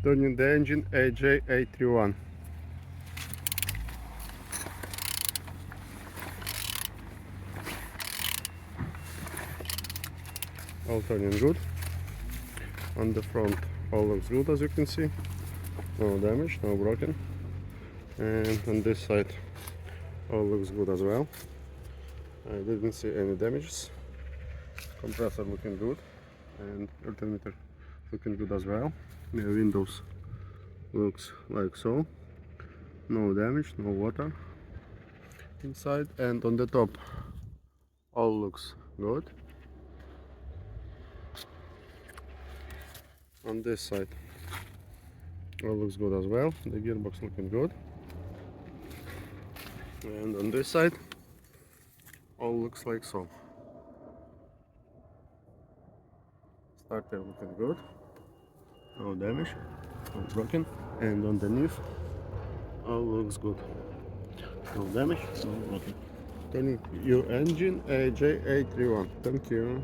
Turning the engine LJ08BCF. All turning good. On the front all looks good, as you can see. No damage, no broken. And on this side all looks good as well. I didn't see any damages. Compressor looking good and alternator looking good as well. The windows looks like so. No damage, no water inside, and on the top all looks good. On this side all looks good as well. The gearbox looking good, and on this side all looks like so. Starter looking good, no damage, no broken, and underneath all looks good, no damage, no broken. Turning your engine LJ08BCF. Thank you.